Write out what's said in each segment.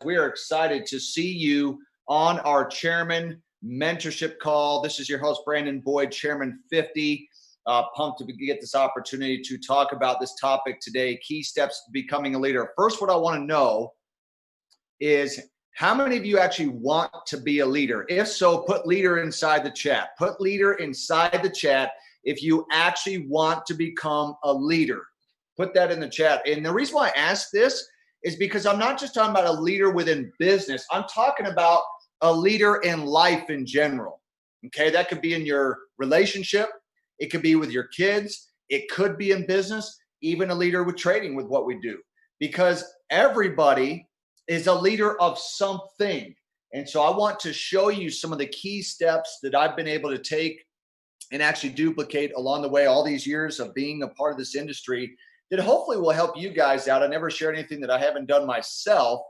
we are excited to see you on our Chairman mentorship call. This is your host, Brandon Boyd, Chairman 50. Pumped to get this opportunity to talk about this topic today, key steps to becoming a leader. First, what I want to know is how many of you actually want to be a leader? If so, put leader inside the chat. Put leader inside the chat if you actually want to become a leader. Put that in the chat. And the reason why I ask this is because I'm not just talking about a leader within business. I'm talking about a leader in life in general. Okay, that could be in your relationship. It could be with your kids. It could be in business, even a leader with trading with what we do. Because everybody is a leader of something. And so I want to show you some of the key steps that I've been able to take and actually duplicate along the way, all these years of being a part of this industry, that hopefully will help you guys out. I never share anything that I haven't done myself.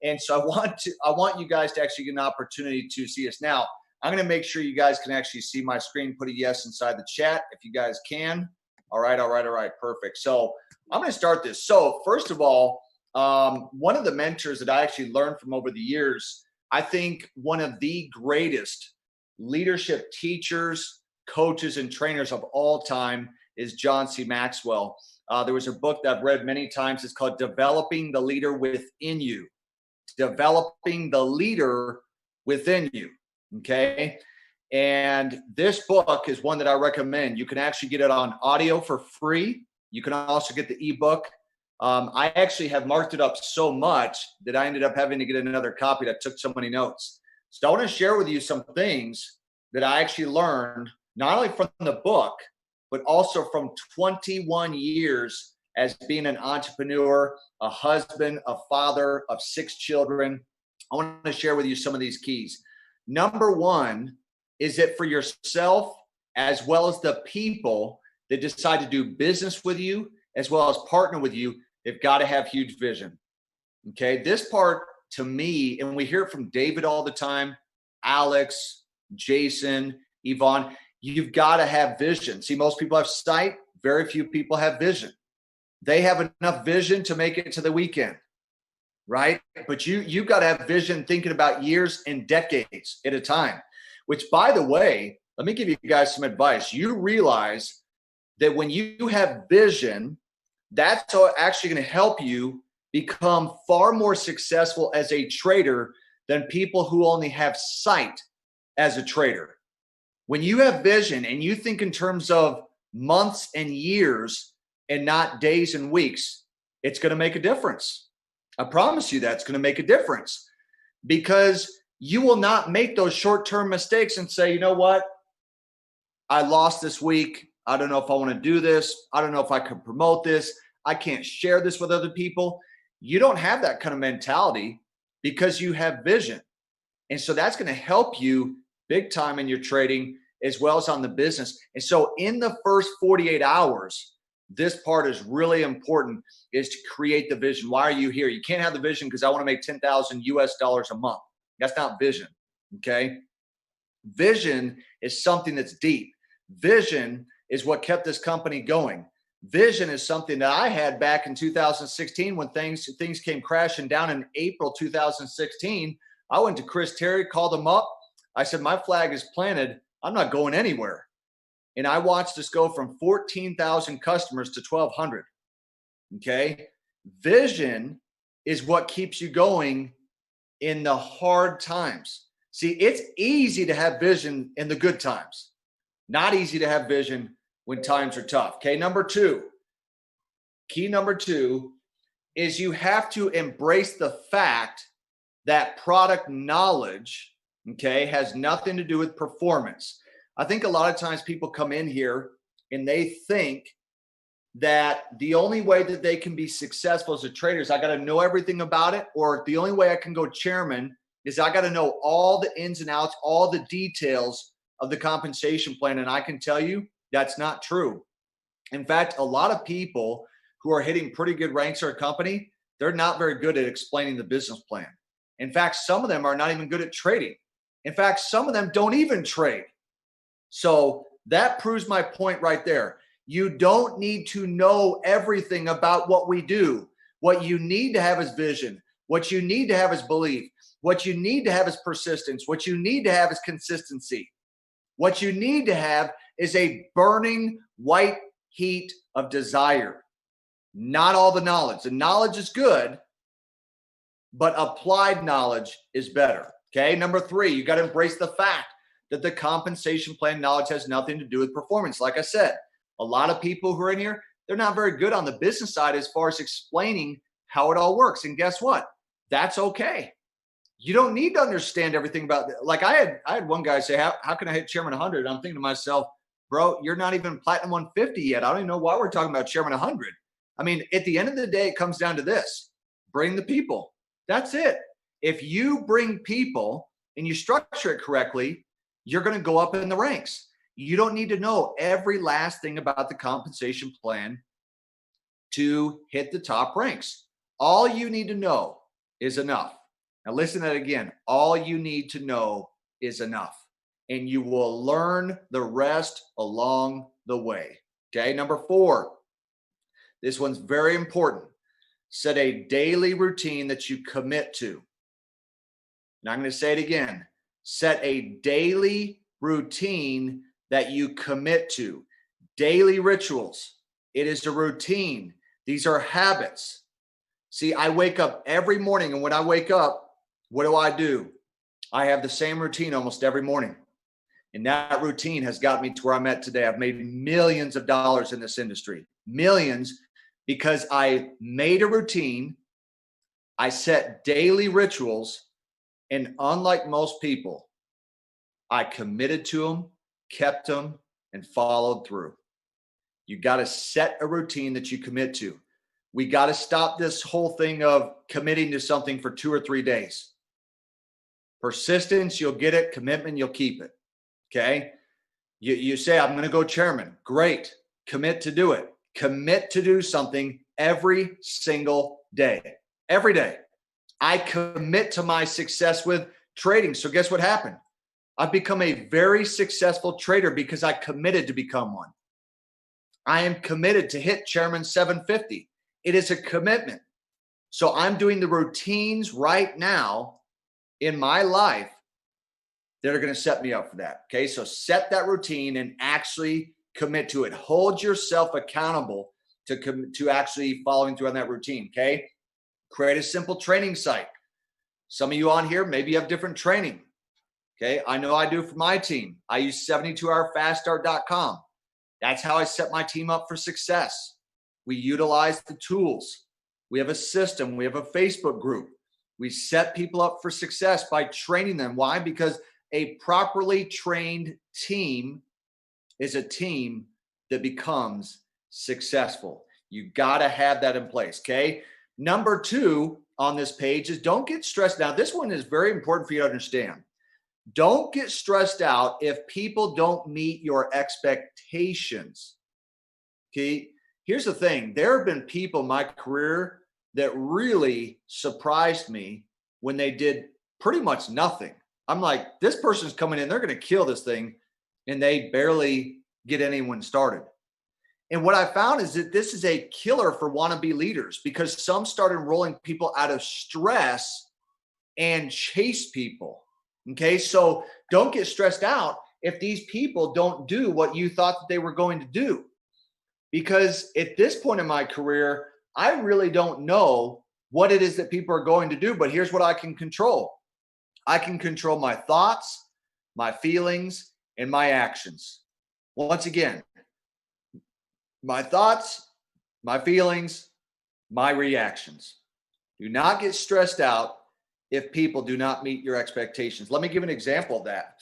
And so I want you guys to actually get an opportunity to see us. Now, I'm going to make sure you guys can actually see my screen. Put a yes inside the chat if you guys can. All right. Perfect. So I'm going to start this. So first of all, one of the mentors that I actually learned from over the years, I think one of the greatest leadership teachers, coaches, and trainers of all time is John C. Maxwell. There was a book that I've read many times. It's called Developing the Leader Within You. Developing the Leader Within You. Okay. And this book is one that I recommend. You can actually get it on audio for free. You can also get the ebook. I actually have marked it up so much that I ended up having to get another copy that took so many notes. So I want to share with you some things that I actually learned, not only from the book, but also from 21 years as being an entrepreneur, a husband, a father of 6 children. I want to share with you some of these keys. Number one is that for yourself, as well as the people that decide to do business with you, as well as partner with you, they've got to have huge vision. Okay. This part to me, and we hear it from David all the time, Alex, Jason, Yvonne, you've got to have vision. See, most people have sight. Very few people have vision. They have enough vision to make it to the weekend, right? But you've got to have vision thinking about years and decades at a time, which, by the way, let me give you guys some advice. You realize that when you have vision, that's actually going to help you become far more successful as a trader than people who only have sight as a trader. When you have vision and you think in terms of months and years and not days and weeks, it's going to make a difference. I promise you that's going to make a difference, because you will not make those short-term mistakes and say, you know what? I lost this week. I don't know if I want to do this. I don't know if I can promote this. I can't share this with other people. You don't have that kind of mentality because you have vision. And so that's going to help you big time in your trading as well as on the business. And so in the first 48 hours, this part is really important, is to create the vision. Why are you here? You can't have the vision because I want to make $10,000 a month. That's not vision. Okay. Vision is something that's deep. Vision is what kept this company going. Vision is something that I had back in 2016 when things came crashing down in April 2016. I went to Chris Terry, called him up. I said, my flag is planted. I'm not going anywhere. And I watched us go from 14,000 customers to 1,200. Okay. Vision is what keeps you going in the hard times. See, it's easy to have vision in the good times, not easy to have vision when times are tough. Okay. Key number two is you have to embrace the fact that product knowledge, okay, has nothing to do with performance. I think a lot of times people come in here and they think that the only way that they can be successful as a trader is I got to know everything about it, or the only way I can go chairman is I got to know all the ins and outs, all the details of the compensation plan. And I can tell you that's not true. In fact, a lot of people who are hitting pretty good ranks in our company, they're not very good at explaining the business plan. In fact, some of them are not even good at trading. In fact, some of them don't even trade. So that proves my point right there. You don't need to know everything about what we do. What you need to have is vision. What you need to have is belief. What you need to have is persistence. What you need to have is consistency. What you need to have is a burning white heat of desire. Not all the knowledge. The knowledge is good, but applied knowledge is better. Okay. Number 3, you got to embrace the fact that the compensation plan knowledge has nothing to do with performance. Like I said, a lot of people who are in here, they're not very good on the business side as far as explaining how it all works. And guess what? That's okay. You don't need to understand everything about it. Like I had one guy say, how can I hit Chairman 100? I'm thinking to myself, bro, you're not even Platinum 150 yet. I don't even know why we're talking about Chairman 100. I mean, at the end of the day, it comes down to this: bring the people. That's it. If you bring people and you structure it correctly, you're going to go up in the ranks. You don't need to know every last thing about the compensation plan to hit the top ranks. All you need to know is enough. Now listen to that again. All you need to know is enough, and you will learn the rest along the way. Okay. Number 4, this one's very important. Set a daily routine that you commit to. Now I'm going to say it again. Set a daily routine that you commit to. Daily rituals. It is a routine. These are habits. See, I wake up every morning, and when I wake up, what do? I have the same routine almost every morning. And that routine has got me to where I'm at today. I've made millions of dollars in this industry. Millions, because I made a routine. I set daily rituals. And unlike most people, I committed to them, kept them, and followed through. You got to set a routine that you commit to. We got to stop this whole thing of committing to something for 2 or 3 days. Persistence, you'll get it. Commitment, you'll keep it. Okay. You say, I'm going to go chairman. Great. Commit to do it. Commit to do something every single day. Every day. I commit to my success with trading. So guess what happened? I've become a very successful trader because I committed to become one. I am committed to hit Chairman 750. It is a commitment. So I'm doing the routines right now in my life that are going to set me up for that. Okay. So set that routine and actually commit to it. Hold yourself accountable to actually following through on that routine. Okay. Create a simple training site. Some of you on here, maybe you have different training. Okay. I know I do for my team. I use 72hourfaststart.com. That's how I set my team up for success. We utilize the tools. We have a system. We have a Facebook group. We set people up for success by training them. Why? Because a properly trained team is a team that becomes successful. You got to have that in place. Okay. Number 2 on this page is don't get stressed. Now, this one is very important for you to understand. Don't get stressed out if people don't meet your expectations. Okay. Here's the thing. There have been people in my career that really surprised me when they did pretty much nothing. I'm like, this person's coming in, they're going to kill this thing, and they barely get anyone started. And what I found is that this is a killer for wannabe leaders because some start enrolling people out of stress and chase people. Okay, so don't get stressed out if these people don't do what you thought that they were going to do. Because at this point in my career, I really don't know what it is that people are going to do, but here's what I can control. I can control my thoughts, my feelings, and my actions. Once again, my thoughts, my feelings, my reactions. Do not get stressed out if people do not meet your expectations. Let me give an example of that.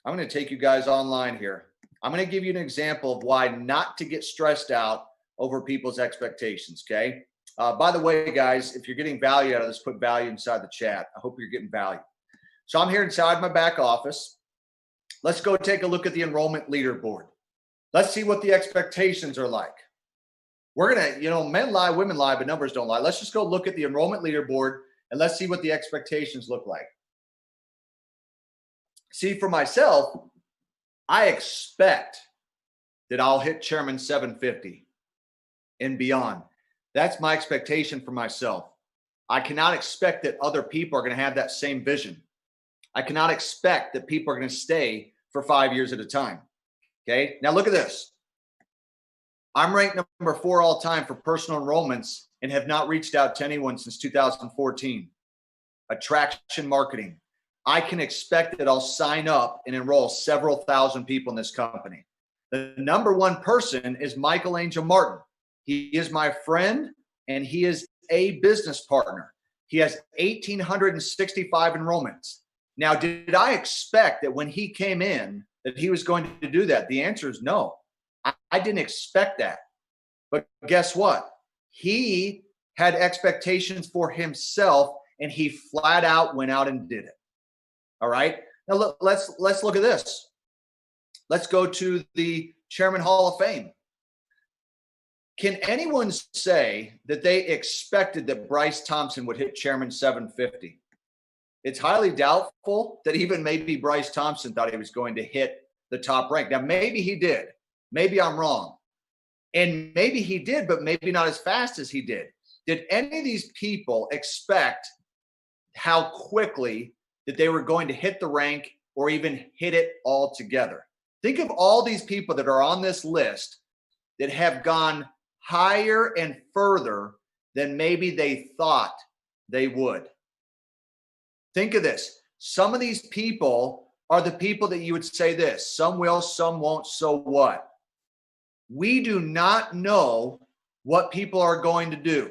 I'm going to take you guys online here. I'm going to give you an example of why not to get stressed out over people's expectations, okay? By the way, guys, if you're getting value out of this, put value inside the chat. I hope you're getting value. So I'm here inside my back office. Let's go take a look at the enrollment leaderboard. Let's see what the expectations are like. We're going to, men lie, women lie, but numbers don't lie. Let's just go look at the enrollment leaderboard and let's see what the expectations look like. See, for myself, I expect that I'll hit Chairman 750 and beyond. That's my expectation for myself. I cannot expect that other people are going to have that same vision. I cannot expect that people are going to stay for 5 years at a time. Okay. Now look at this. I'm ranked number 4 all time for personal enrollments and have not reached out to anyone since 2014. Attraction marketing. I can expect that I'll sign up and enroll several thousand people in this company. The number 1 person is Michelangelo Martin. He is my friend and he is a business partner. He has 1,865 enrollments. Now, did I expect that when he came in that he was going to do that? The answer is no. I didn't expect that. But guess what? He had expectations for himself and he flat out went out and did it. All right. Now look, let's look at this. Let's go to the Chairman Hall of Fame. Can anyone say that they expected that Bryce Thompson would hit Chairman 750? It's highly doubtful that even maybe Bryce Thompson thought he was going to hit the top rank. Now, maybe he did. Maybe I'm wrong. And maybe he did, but maybe not as fast as he did. Did any of these people expect how quickly that they were going to hit the rank or even hit it altogether? Think of all these people that are on this list that have gone higher and further than maybe they thought they would. Think of this. Some of these people are the people that you would say this, some will, some won't, so what? We do not know what people are going to do.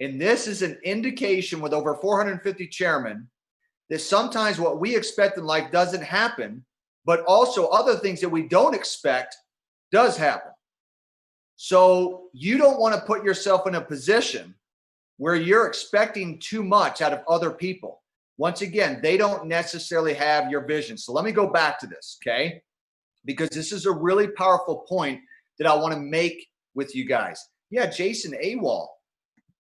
And this is an indication with over 450 chairmen that sometimes what we expect in life doesn't happen, but also other things that we don't expect does happen. So you don't want to put yourself in a position where you're expecting too much out of other people. Once again, they don't necessarily have your vision. So let me go back to this, okay? Because this is a really powerful point that I want to make with you guys. Yeah, Jason 𝐂𝐲.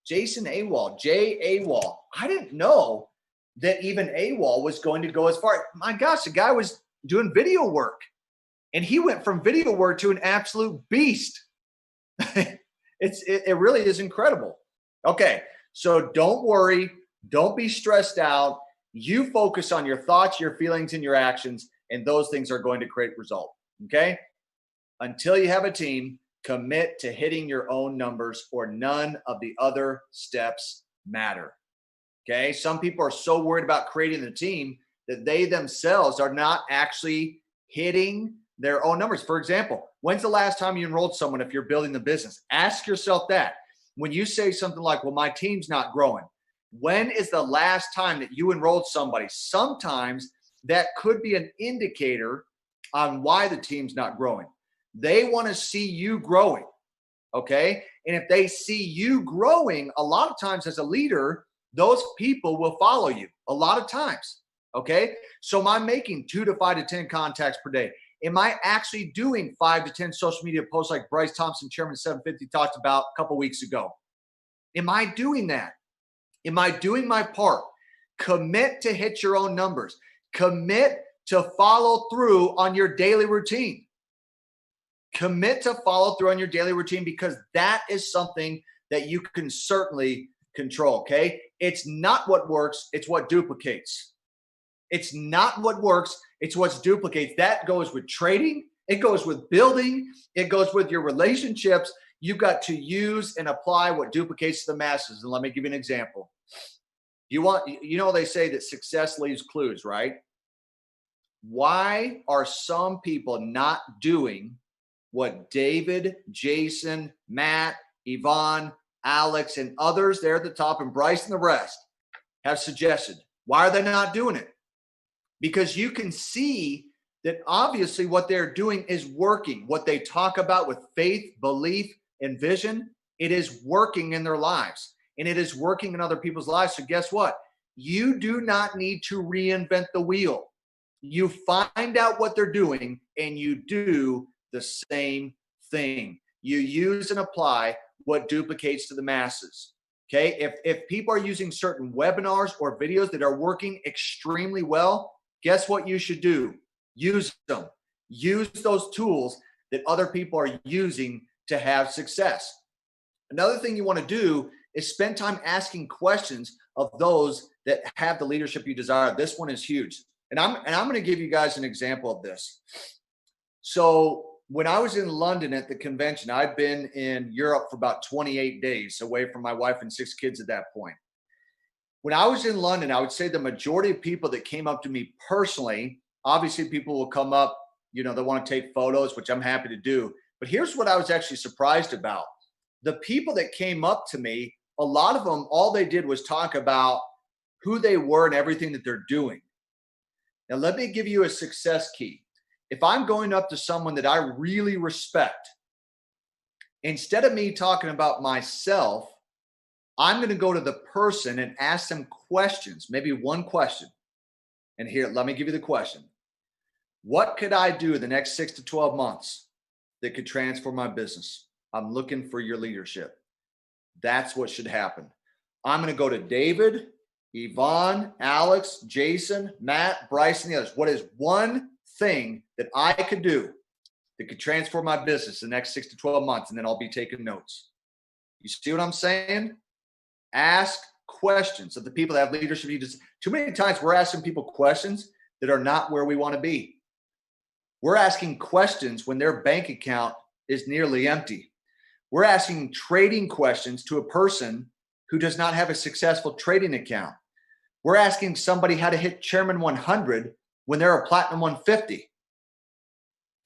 𝐂𝐲. I didn't know that even 𝐂𝐲 was going to go as far. My gosh, the guy was doing video work. And he went from video work to an absolute beast. It really is incredible. Okay, so don't worry. Don't be stressed out. You focus on your thoughts, your feelings, and your actions, and those things are going to create result. Okay? Until you have a team, commit to hitting your own numbers or none of the other steps matter. Okay? Some people are so worried about creating the team that they themselves are not actually hitting their own numbers. For example, when's the last time you enrolled someone if you're building the business? Ask yourself that. When you say something like, well, my team's not growing, when is the last time that you enrolled somebody? Sometimes that could be an indicator on why the team's not growing. They want to see you growing, okay? And if they see you growing, a lot of times as a leader, those people will follow you a lot of times, okay? So am I making 2 to 5 to 10 contacts per day? Am I actually doing 5 to 10 social media posts like Bryce Thompson, Chairman 750, talked about a couple weeks ago? Am I doing that? Am I doing my part? Commit to hit your own numbers. Commit to follow through on your daily routine. Commit to follow through on your daily routine because that is something that you can certainly control, okay? It's not what works, it's what duplicates. It's not what works, it's what duplicates. That goes with trading, it goes with building, it goes with your relationships. You've got to use and apply what duplicates the masses. And let me give you an example. They say that success leaves clues, right? Why are some people not doing what David, Jason, Matt, Yvonne, Alex, and others there at the top, and Bryce and the rest have suggested? Why are they not doing it? Because you can see that obviously what they're doing is working. What they talk about with faith, belief, and vision, it is working in their lives, and it is working in other people's lives. So guess what? You do not need to reinvent the wheel. You find out what they're doing, and you do the same thing. You use and apply what duplicates to the masses. Okay? If people are using certain webinars or videos that are working extremely well, guess what you should do? Use them. Use those tools that other people are using to have success. Another thing you want to do is spend time asking questions of those that have the leadership you desire. This one is huge. And I'm going to give you guys an example of this. So when I was in London at the convention, I'd been in Europe for about 28 days away from my wife and 6 kids at that point. When I was in London, I would say the majority of people that came up to me personally, obviously people will come up, they want to take photos, which I'm happy to do. But here's what I was actually surprised about. The people that came up to me, a lot of them, all they did was talk about who they were and everything that they're doing. Now, let me give you a success key. If I'm going up to someone that I really respect, instead of me talking about myself, I'm going to go to the person and ask them questions, maybe one question. And here, let me give you the question. What could I do the next 6 to 12 months that could transform my business? I'm looking for your leadership. That's what should happen. I'm going to go to David, Yvonne, Alex, Jason, Matt, Bryce, and the others. What is one thing that I could do that could transform my business the next 6 to 12 months? And then I'll be taking notes. You see what I'm saying? Ask questions of the people that have leadership. Too many times we're asking people questions that are not where we want to be. We're asking questions when their bank account is nearly empty. We're asking trading questions to a person who does not have a successful trading account. We're asking somebody how to hit Chairman 100 when they're a Platinum 150.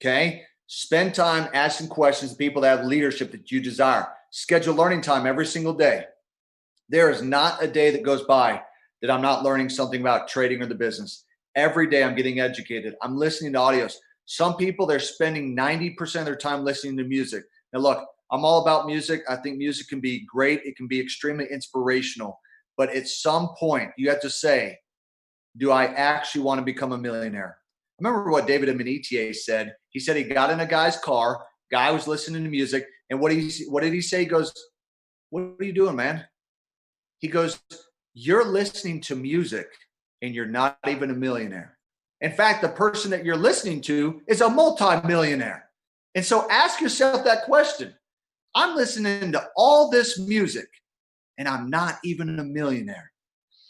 Okay? Spend time asking questions to people that have leadership that you desire. Schedule learning time every single day. There is not a day that goes by that I'm not learning something about trading or the business. Every day I'm getting educated. I'm listening to audios. Some people, they're spending 90% of their time listening to music. Now, look, I'm all about music. I think music can be great. It can be extremely inspirational. But at some point, you have to say, do I actually want to become a millionaire? I remember what David 𝐿 said. He said he got in a guy's car. Guy was listening to music. And what did he say? He goes, what are you doing, man? He goes, you're listening to music and you're not even a millionaire. In fact, the person that you're listening to is a multi-millionaire. And so ask yourself that question. I'm listening to all this music and I'm not even a millionaire.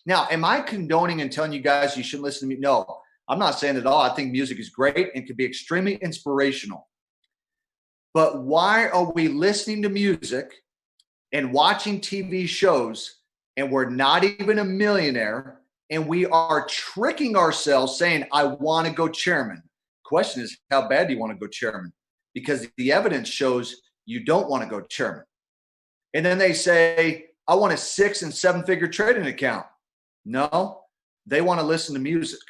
Now, am I condoning and telling you guys you shouldn't listen to me? No, I'm not saying at all. I think music is great and can be extremely inspirational. But why are we listening to music and watching TV shows and we're not even a millionaire? And we are tricking ourselves saying, I want to go chairman. Question is, how bad do you want to go chairman? Because the evidence shows you don't want to go chairman. And then they say, I want a 6- and 7-figure trading account. No, they want to listen to music.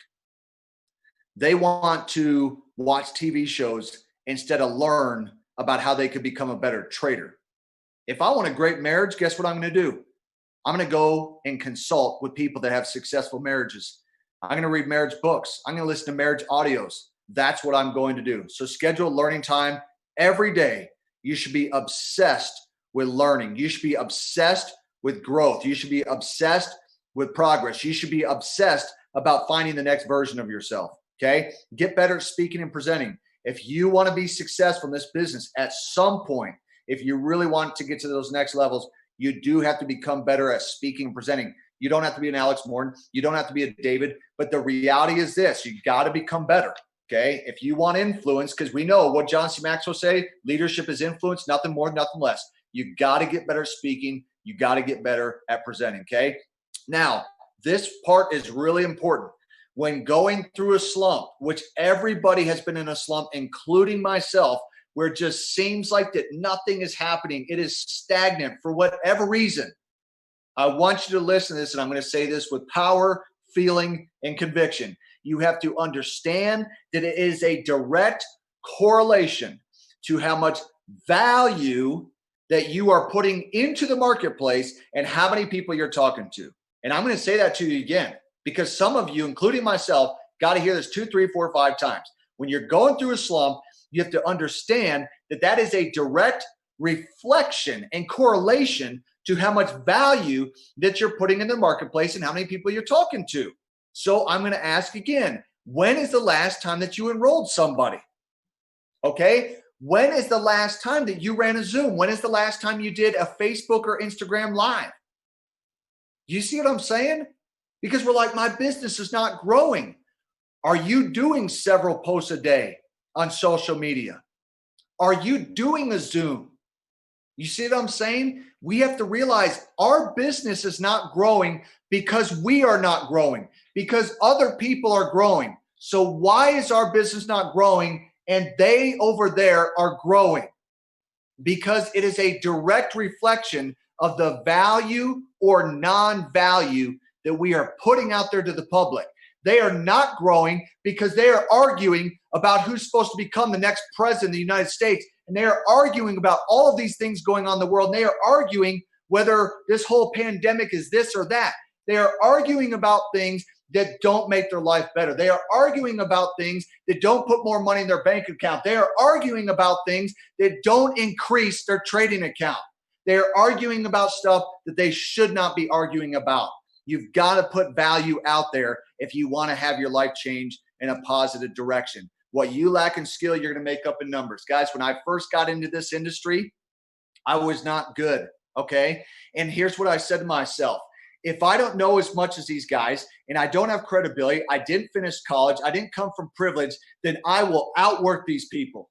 They want to watch TV shows instead of learn about how they could become a better trader. If I want a great marriage, guess what I'm going to do? I'm going to go and consult with people that have successful marriages. I'm going to read marriage books. I'm going to listen to marriage audios. That's what I'm going to do. So schedule learning time every day. You should be obsessed with learning. You should be obsessed with growth. You should be obsessed with progress. You should be obsessed about finding the next version of yourself. Okay? Get better at speaking and presenting. If you want to be successful in this business at some point, if you really want to get to those next levels, you do have to become better at speaking and presenting. You don't have to be an Alex Morton. You don't have to be a David. But the reality is this, you got to become better, okay? If you want influence, because we know what John C. Maxwell say, leadership is influence, nothing more, nothing less. You got to get better at speaking. You got to get better at presenting, okay? Now, this part is really important. When going through a slump, which everybody has been in a slump, including myself, where it just seems like that nothing is happening. It is stagnant for whatever reason. I want you to listen to this, and I'm going to say this with power, feeling, and conviction. You have to understand that it is a direct correlation to how much value that you are putting into the marketplace and how many people you're talking to. And I'm going to say that to you again, because some of you, including myself, got to hear this 2, 3, 4, 5 times. When you're going through a slump, you have to understand that that is a direct reflection and correlation to how much value that you're putting in the marketplace and how many people you're talking to. So I'm going to ask again, when is the last time that you enrolled somebody? Okay? When is the last time that you ran a Zoom? When is the last time you did a Facebook or Instagram live? You see what I'm saying? Because we're like, my business is not growing. Are you doing several posts a day on social media? Are you doing a Zoom? You see what I'm saying? We have to realize our business is not growing because we are not growing, because other people are growing. So why is our business not growing and they over there are growing? Because it is a direct reflection of the value or non-value that we are putting out there to the public. They are not growing because they are arguing about who's supposed to become the next president of the United States. And they are arguing about all of these things going on in the world. And they are arguing whether this whole pandemic is this or that. They are arguing about things that don't make their life better. They are arguing about things that don't put more money in their bank account. They are arguing about things that don't increase their trading account. They are arguing about stuff that they should not be arguing about. You've got to put value out there if you want to have your life change in a positive direction. What you lack in skill, you're going to make up in numbers. Guys, when I first got into this industry, I was not good, okay? And here's what I said to myself. If I don't know as much as these guys and I don't have credibility, I didn't finish college, I didn't come from privilege, then I will outwork these people.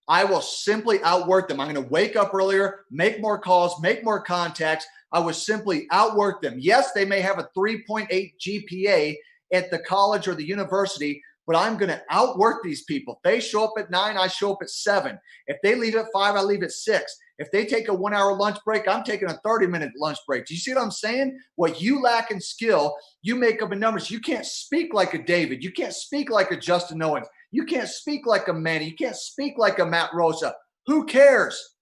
I will simply outwork them. I'm going to wake up earlier, make more calls, make more contacts. I will simply outwork them. Yes, they may have a 3.8 GPA at the college or the university, but I'm going to outwork these people. If they show up at 9, I show up at 7. If they leave at 5, I leave at 6. If they take a 1-hour lunch break, I'm taking a 30-minute lunch break. Do you see what I'm saying? What you lack in skill, you make up in numbers. You can't speak like a David. You can't speak like a Justin Owens. You can't speak like a Manny. You can't speak like a Matt Rosa. Who cares?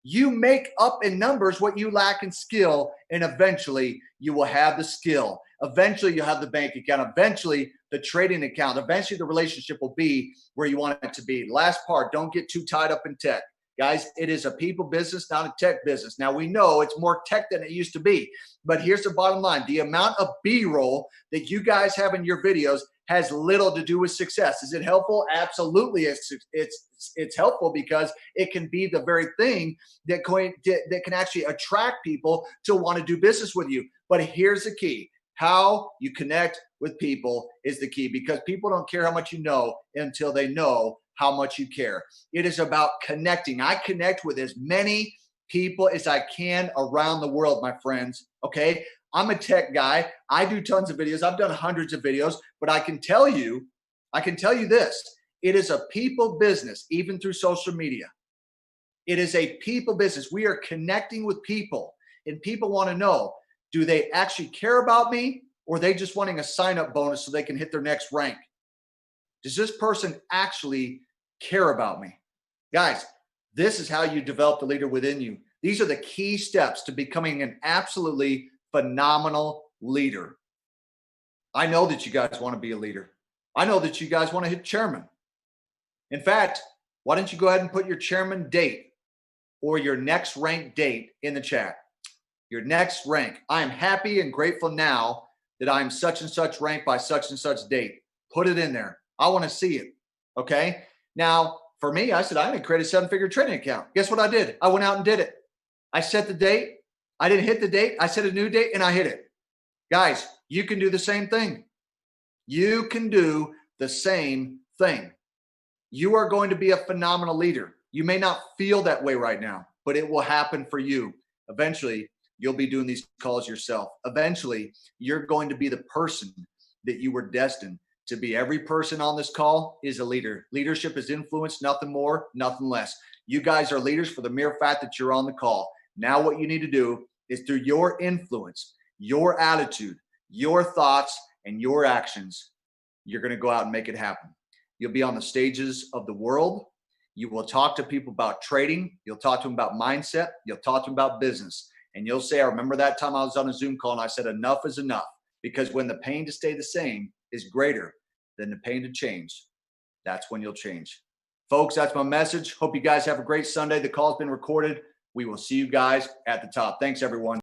You make up in numbers what you lack in skill, and eventually you will have the skill. Eventually you'll have the bank account. Eventually the trading account. Eventually the relationship will be where you want it to be. Last part, don't get too tied up in tech. Guys, it is a people business, not a tech business. Now, we know it's more tech than it used to be, but here's the bottom line. The amount of B-roll that you guys have in your videos has little to do with success. Is it helpful? Absolutely. It's helpful because it can be the very thing that can actually attract people to want to do business with you. But here's the key. How you connect with people is the key, because people don't care how much you know until they know how much you care. It is about connecting. I connect with as many people as I can around the world, my friends, okay? I'm a tech guy. I do tons of videos. I've done hundreds of videos, but I can tell you this. It is a people business, even through social media. It is a people business. We are connecting with people, and people want to know, do they actually care about me, or are they just wanting a sign-up bonus so they can hit their next rank? Does this person actually care about me? Guys, this is how you develop the leader within you. These are the key steps to becoming an absolutely phenomenal leader. I know that you guys want to be a leader. I know that you guys want to hit chairman. In fact, why don't you go ahead and put your chairman date or your next rank date in the chat? Your next rank. I am happy and grateful now that I'm such and such rank by such and such date. Put it in there. I want to see it. Okay. Now, for me, I said, I'm going to create a 7-figure trading account. Guess what I did? I went out and did it. I set the date. I didn't hit the date. I set a new date and I hit it. Guys, you can do the same thing. You can do the same thing. You are going to be a phenomenal leader. You may not feel that way right now, but it will happen for you. Eventually, you'll be doing these calls yourself. Eventually, you're going to be the person that you were destined to be. Every person on this call is a leader. Leadership is influence, nothing more, nothing less. You guys are leaders for the mere fact that you're on the call. Now what you need to do is, through your influence, your attitude, your thoughts, and your actions, you're going to go out and make it happen. You'll be on the stages of the world. You will talk to people about trading. You'll talk to them about mindset. You'll talk to them about business. And you'll say, I remember that time I was on a Zoom call and I said, enough is enough. Because when the pain to stay the same is greater than the pain to change, that's when you'll change. Folks, that's my message. Hope you guys have a great Sunday. The call's been recorded. We will see you guys at the top. Thanks, everyone.